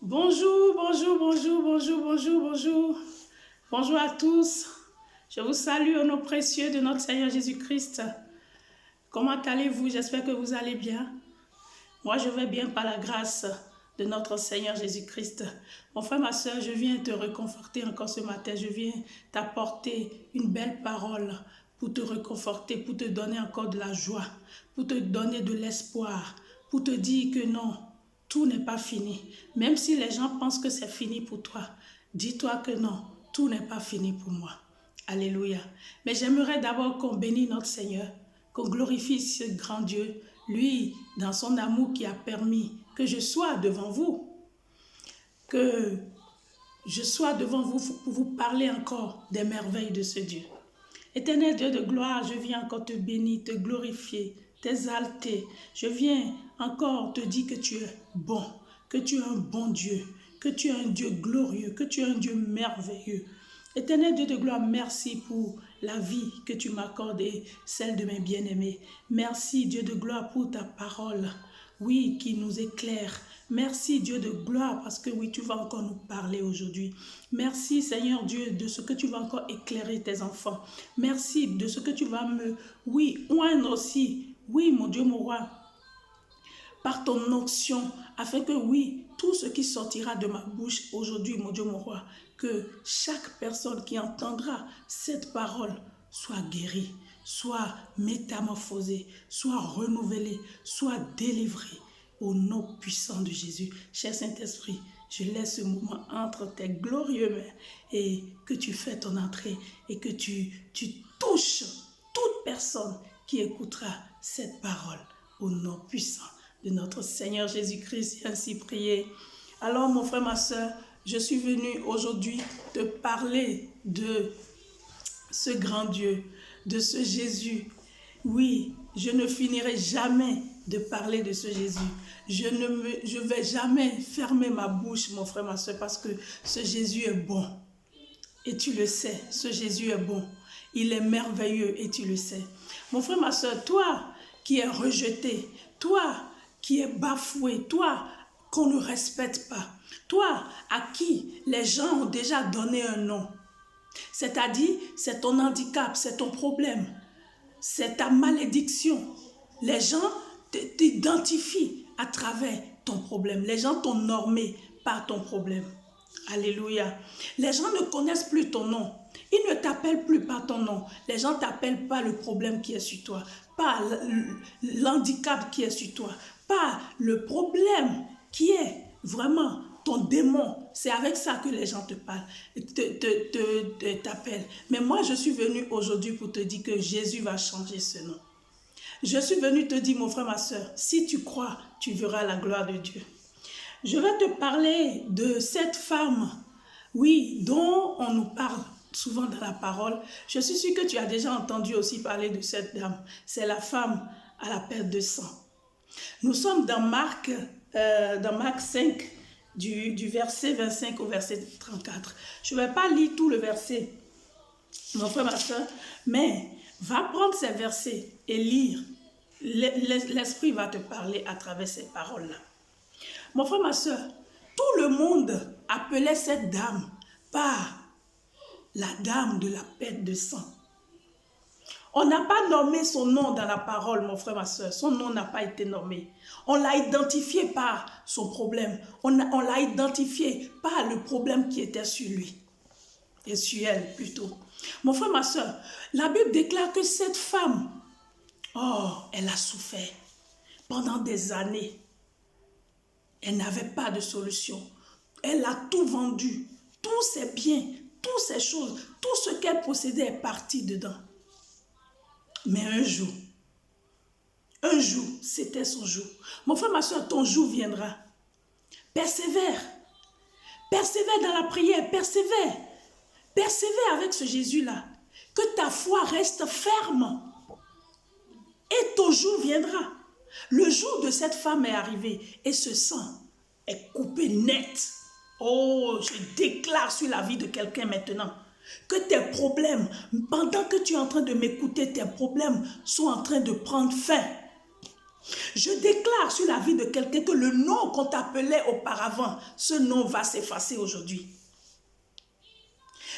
Bonjour, bonjour, bonjour, bonjour, bonjour, bonjour. Bonjour à tous. Je vous salue au nom précieux de notre Seigneur Jésus-Christ. Comment allez-vous? J'espère que vous allez bien. Moi, je vais bien par la grâce de notre Seigneur Jésus-Christ. Mon frère, ma soeur, je viens te réconforter encore ce matin. Je viens t'apporter une belle parole pour te réconforter, pour te donner encore de la joie, pour te donner de l'espoir, pour te dire que non, tout n'est pas fini. Même si les gens pensent que c'est fini pour toi, dis-toi que non, tout n'est pas fini pour moi. Alléluia. Mais j'aimerais d'abord qu'on bénisse notre Seigneur, qu'on glorifie ce grand Dieu, lui, dans son amour qui a permis que je sois devant vous, que je sois devant vous pour vous parler encore des merveilles de ce Dieu. Éternel Dieu de gloire, je viens encore te bénir, te glorifier, t'exalter. Je viens encore te dire que tu es bon, que tu es un bon Dieu, que tu es un Dieu glorieux, que tu es un Dieu merveilleux. Éternel Dieu de gloire, merci pour la vie que tu m'accordes et celle de mes bien-aimés. Merci Dieu de gloire pour ta parole, oui, qui nous éclaire. Merci Dieu de gloire parce que oui, tu vas encore nous parler aujourd'hui. Merci Seigneur Dieu de ce que tu vas encore éclairer tes enfants. Merci de ce que tu vas me, oui, oindre aussi. Oui, mon Dieu, mon roi, par ton onction, afin que oui, tout ce qui sortira de ma bouche aujourd'hui, mon Dieu, mon roi, que chaque personne qui entendra cette parole soit guérie, soit métamorphosée, soit renouvelée, soit délivrée au nom puissant de Jésus. Cher Saint-Esprit, je laisse ce moment entre tes glorieux mains et que tu fais ton entrée et que tu touches toute personne qui écoutera cette parole au nom puissant de notre Seigneur Jésus-Christ, ainsi prié. Alors mon frère, ma soeur, je suis venu aujourd'hui te parler de ce grand Dieu, de ce Jésus. Oui, je ne finirai jamais de parler de ce Jésus. Je vais jamais fermer ma bouche, mon frère, ma soeur, parce que ce Jésus est bon. Et tu le sais, ce Jésus est bon. Il est merveilleux et tu le sais. Mon frère, ma soeur, toi qui es rejeté, toi qui es bafoué, toi qu'on ne respecte pas, toi à qui les gens ont déjà donné un nom, c'est-à-dire c'est ton handicap, c'est ton problème, c'est ta malédiction. Les gens t'identifient à travers ton problème. Les gens t'ont normé par ton problème. Alléluia. Les gens ne connaissent plus ton nom. Ils ne t'appellent plus par ton nom. Les gens t'appellent pas le problème qui est sur toi, pas l'handicap qui est sur toi, pas le problème qui est vraiment ton démon. C'est avec ça que les gens te parlent, t'appellent. Mais moi, je suis venue aujourd'hui pour te dire que Jésus va changer ce nom. Je suis venue te dire, mon frère, ma soeur, si tu crois, tu verras la gloire de Dieu. Je vais te parler de cette femme, oui, dont on nous parle souvent dans la parole. Je suis sûre que tu as déjà entendu aussi parler de cette dame. C'est la femme à la perte de sang. Nous sommes dans Marc 5, du verset 25 au verset 34. Je ne vais pas lire tout le verset, mon frère, ma soeur, mais va prendre ces versets et lire. L'Esprit va te parler à travers ces paroles-là. Mon frère, ma soeur, tout le monde appelait cette dame par la dame de la perte de sang. On n'a pas nommé son nom dans la parole, mon frère, ma soeur. Son nom n'a pas été nommé. On l'a identifié par son problème. On l'a identifié par le problème qui était sur lui. Et sur elle, plutôt. Mon frère, ma soeur, la Bible déclare que cette femme, oh, elle a souffert pendant des années. Elle n'avait pas de solution. Elle a tout vendu. Tous ses biens, toutes ses choses, tout ce qu'elle possédait est parti dedans. Mais un jour, c'était son jour. Mon frère, ma soeur, ton jour viendra. Persévère. Persévère dans la prière. Persévère. Persévère avec ce Jésus-là. Que ta foi reste ferme. Et ton jour viendra. Le jour de cette femme est arrivé. Et ce sang est coupé net. Oh, je déclare sur la vie de quelqu'un maintenant que tes problèmes, pendant que tu es en train de m'écouter, tes problèmes sont en train de prendre fin. Je déclare sur la vie de quelqu'un que le nom qu'on t'appelait auparavant, ce nom va s'effacer aujourd'hui.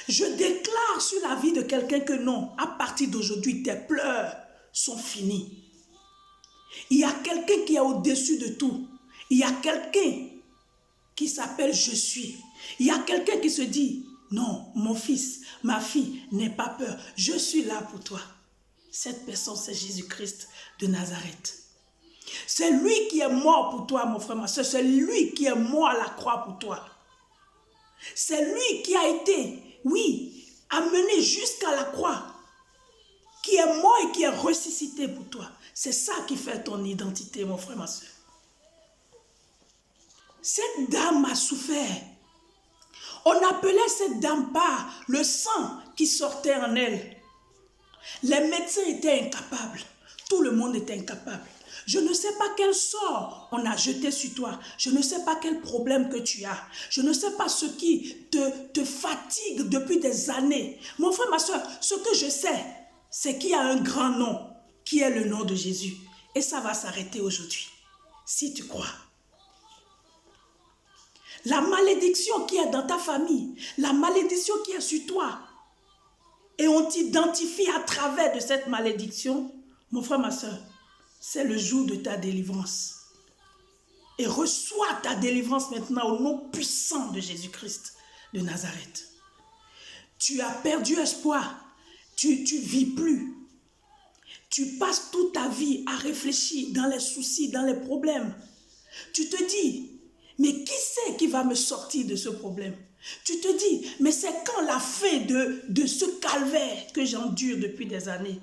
Je déclare sur la vie de quelqu'un que non, à partir d'aujourd'hui, tes pleurs sont finis. Il y a quelqu'un qui est au-dessus de tout. Il y a quelqu'un qui s'appelle je suis. Il y a quelqu'un qui se dit, non, mon fils, ma fille, n'aie pas peur. Je suis là pour toi. Cette personne, c'est Jésus-Christ de Nazareth. C'est lui qui est mort pour toi, mon frère, ma soeur. C'est lui qui est mort à la croix pour toi. C'est lui qui a été, oui, amené jusqu'à la croix, qui est mort et qui est ressuscité pour toi. C'est ça qui fait ton identité, mon frère, ma soeur. Cette dame a souffert. On appelait cette dame par le sang qui sortait en elle. Les médecins étaient incapables. Tout le monde était incapable. Je ne sais pas quel sort on a jeté sur toi. Je ne sais pas quel problème que tu as. Je ne sais pas ce qui te fatigue depuis des années. Mon frère, ma soeur, ce que je sais, c'est qu'il y a un grand nom qui est le nom de Jésus. Et ça va s'arrêter aujourd'hui, si tu crois. La malédiction qui est dans ta famille, la malédiction qui est sur toi, et on t'identifie à travers de cette malédiction, mon frère, ma soeur, c'est le jour de ta délivrance. Et reçois ta délivrance maintenant au nom puissant de Jésus-Christ de Nazareth. Tu as perdu espoir, tu vis plus. Tu passes toute ta vie à réfléchir dans les soucis, dans les problèmes. Tu te dis, mais qui c'est qui va me sortir de ce problème? Tu te dis, mais c'est quand la fin de ce calvaire que j'endure depuis des années?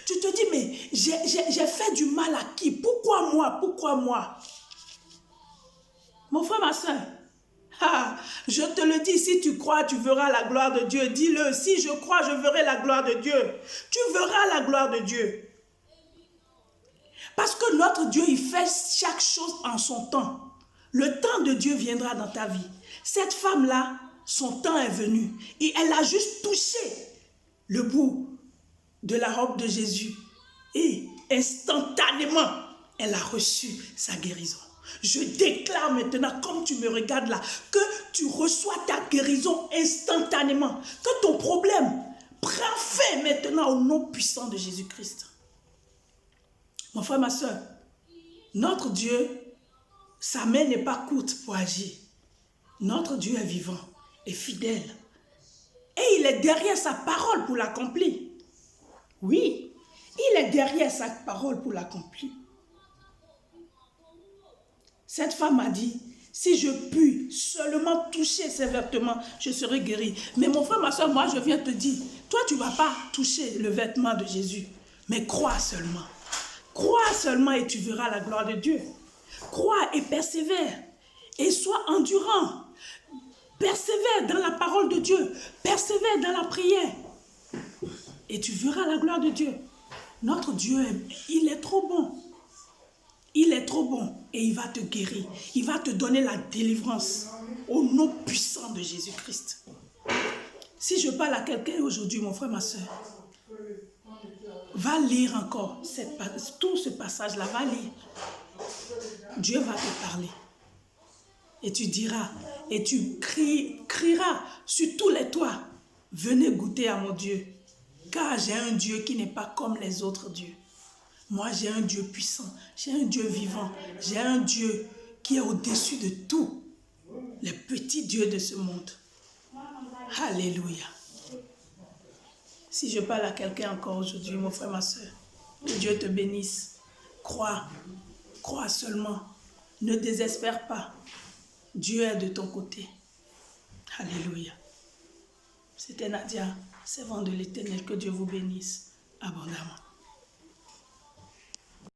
Tu te dis, mais j'ai fait du mal à qui? Pourquoi moi? Pourquoi moi? Mon frère, ma soeur, je te le dis, si tu crois, tu verras la gloire de Dieu. Dis-le, si je crois, je verrai la gloire de Dieu. Tu verras la gloire de Dieu. Parce que notre Dieu, il fait chaque chose en son temps. Le temps de Dieu viendra dans ta vie. Cette femme-là, son temps est venu. Et elle a juste touché le bout de la robe de Jésus. Et instantanément, elle a reçu sa guérison. Je déclare maintenant, comme tu me regardes là, que tu reçois ta guérison instantanément. Que ton problème prend fin maintenant au nom puissant de Jésus-Christ. Mon frère, ma soeur, notre Dieu, sa main n'est pas courte pour agir. Notre Dieu est vivant et fidèle. Et il est derrière sa parole pour l'accomplir. Oui, il est derrière sa parole pour l'accomplir. Cette femme a dit, si je puis seulement toucher ses vêtements, je serai guérie. Mais mon frère, ma soeur, moi je viens te dire, toi tu ne vas pas toucher le vêtement de Jésus, mais crois seulement. Crois seulement et tu verras la gloire de Dieu. Crois et persévère et sois endurant. Persévère dans la parole de Dieu. Persévère dans la prière. Et tu verras la gloire de Dieu. Notre Dieu, il est trop bon. Il est trop bon et il va te guérir. Il va te donner la délivrance au nom puissant de Jésus-Christ. Si je parle à quelqu'un aujourd'hui, mon frère, ma soeur, va lire encore tout ce passage-là, va lire. Dieu va te parler. Et tu diras, et tu crieras sur tous les toits, venez goûter à mon Dieu, car j'ai un Dieu qui n'est pas comme les autres dieux. Moi, j'ai un Dieu puissant, j'ai un Dieu vivant, j'ai un Dieu qui est au-dessus de tous les petits dieux de ce monde. Alléluia. Si je parle à quelqu'un encore aujourd'hui, mon frère, ma soeur, que Dieu te bénisse. Crois, crois seulement. Ne désespère pas. Dieu est de ton côté. Alléluia. C'était Nadia, servante de l'Éternel. Que Dieu vous bénisse abondamment.